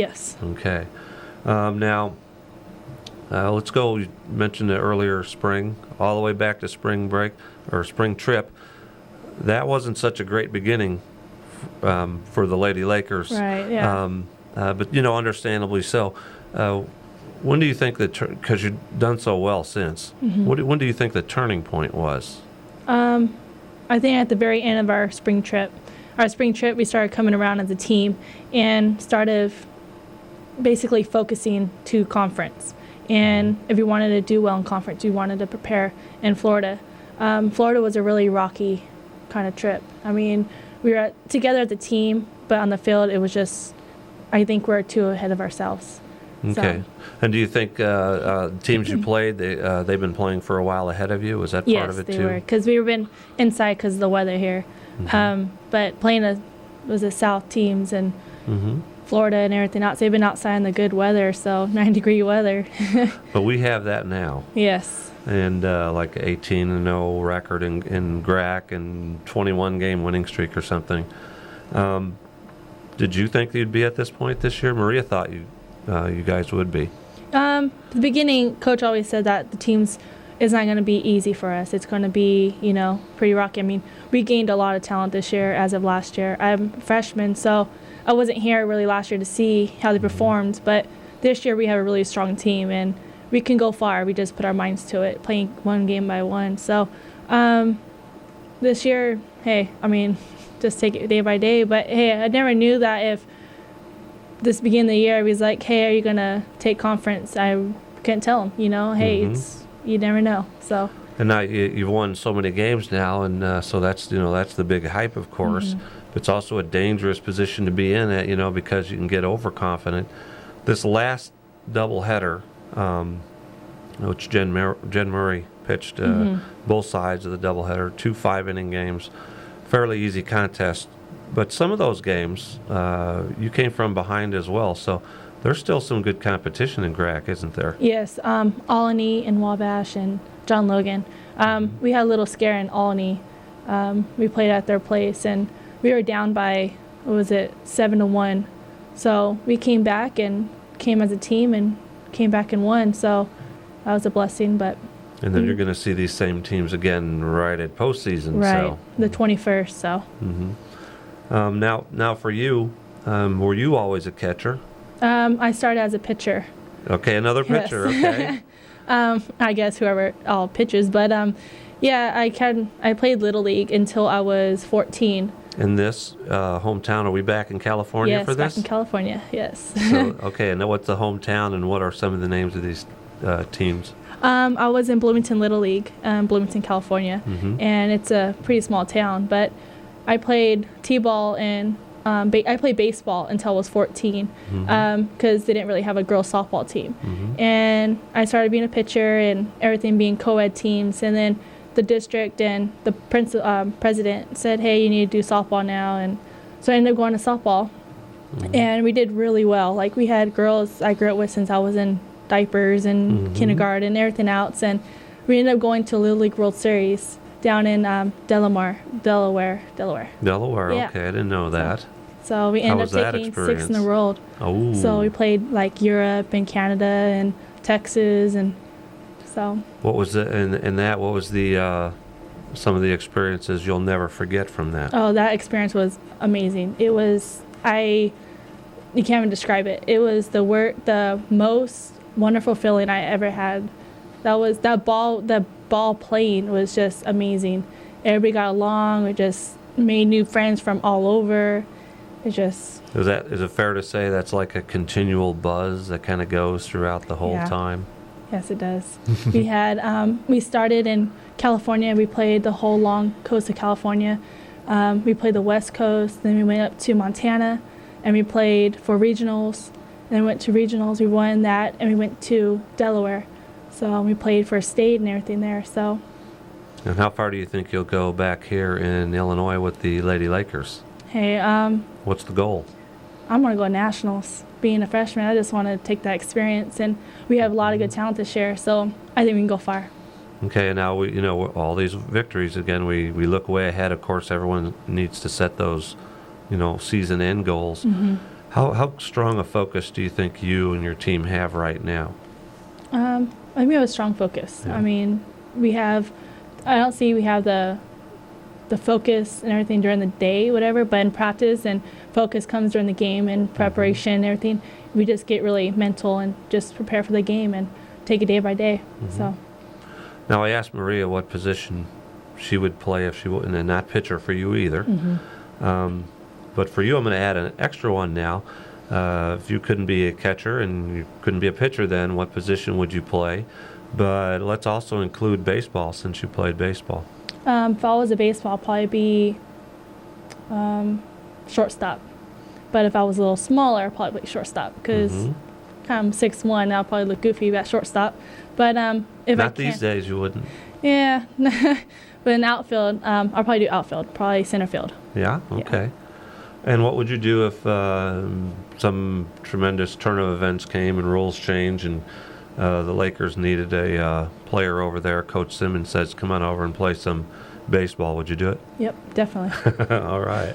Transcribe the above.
Yes. Okay. Now, let's go. You mentioned it earlier, spring, all the way back to spring break or spring trip. That wasn't such a great beginning for the Lady Lakers. Right, yeah. But, understandably so. When do you think that, because you've done so well since, when do you think the turning point was? I think at the very end of our spring trip. Our spring trip, we started coming around as a team and started basically focusing to conference. And if we wanted to do well in conference, we wanted to prepare in Florida. Florida was a really rocky kind of trip. I mean, we were together as a team, but on the field, it was just, I think we're too ahead of ourselves. Okay. So, And do you think teams you played, they've been playing for a while ahead of you? Was that part of it too? Yes, they were, because we were been inside because of the weather here. But playing was the South teams and Florida and everything else, they've been outside in the good weather, so 9-degree weather. But we have that now. Yes. And like 18-0 record in GRAC and 21-game winning streak or something. Did you think you'd be at this point this year? Maria thought you guys would be. The beginning, Coach always said that the teams is not going to be easy for us. It's going to be, pretty rocky. I mean, we gained a lot of talent this year as of last year. I'm a freshman, so I wasn't here really last year to see how they performed. But this year we have a really strong team, and we can go far. We just put our minds to it, playing one game by one. So this year, hey, I mean, just take it day by day. But, hey, I never knew that if this beginning of the year, he was like, hey, are you going to take conference? I couldn't tell him, hey, you never know. So. And now you've won so many games now, and so that's the big hype, of course. It's also a dangerous position to be in, because you can get overconfident. This last doubleheader, which Jen Murray pitched both sides of the doubleheader, 2 5-inning games, fairly easy contest. But some of those games, you came from behind as well, so there's still some good competition in GRAC, isn't there? Yes, Albany and Wabash and John Logan. We had a little scare in Albany. We played at their place, and we were down by, 7-1. So we came back and came as a team and came back and won. So that was a blessing. But and then you're going to see these same teams again right at postseason. Right, so. The 21st. So. Now for you, were you always a catcher? I started as a pitcher. Okay, another pitcher. Yes. Okay. I guess whoever all pitches, but I played Little League until I was 14. In this hometown, are we back in California for this? Yes, back in California. Yes. So, okay, and what's the hometown, and what are some of the names of these teams? I was in Bloomington Little League, Bloomington, California, and it's a pretty small town. But I played t-ball and I played baseball until I was 14 because they didn't really have a girls softball team. And I started being a pitcher and everything being co-ed teams. And then the district and the president said, hey, you need to do softball now. And so I ended up going to softball. And we did really well. Like, we had girls I grew up with since I was in diapers and kindergarten and everything else. And we ended up going to Little League World Series down in Delaware. Yeah. Okay, I didn't know that. So we ended up taking 6th in the world. Oh. So we played like Europe and Canada and Texas, and so. What was the what was the some of the experiences you'll never forget from that? Oh, that experience was amazing. It was you can't even describe it. It was the most wonderful feeling I ever had. The ball playing was just amazing. Everybody got along. We just made new friends from all over. It just. Is it fair to say that's like a continual buzz that kind of goes throughout the whole time? Yes, it does. We started in California. We played the whole long coast of California. We played the West Coast. Then we went up to Montana, and we played for regionals. And then we went to regionals. We won that, and we went to Delaware. So we played for state and everything there. So. And how far do you think you'll go back here in Illinois with the Lady Lakers? Hey, what's the goal? I'm going to go nationals. Being a freshman, I just want to take that experience, and we have a lot of good talent to share, so I think we can go far. Okay, and now all these victories, again, we look way ahead. Of course, everyone needs to set those, season end goals. How strong a focus do you think you and your team have right now? I think we have a strong focus. Yeah. I mean, we have the focus and everything during the day, whatever, but in practice and focus comes during the game and preparation and everything. We just get really mental and just prepare for the game and take it day by day. So. Now, I asked Maria what position she would play if she wouldn't, and not pitcher for you either. But for you, I'm going to add an extra one now. If you couldn't be a catcher and you couldn't be a pitcher, then what position would you play? But let's also include baseball, since you played baseball. If I was a baseball, I'll probably be shortstop. But if I was a little smaller, I'll probably play shortstop because I'm 6'1", I'll probably look goofy at shortstop. But if Not these days, you wouldn't. Yeah. But in outfield, I'll probably do outfield, probably center field. Yeah? Okay. And what would you do if some tremendous turn of events came and rules changed and the Lakers needed a player over there? Coach Simmons says, come on over and play some baseball. Would you do it? Yep, definitely. All right.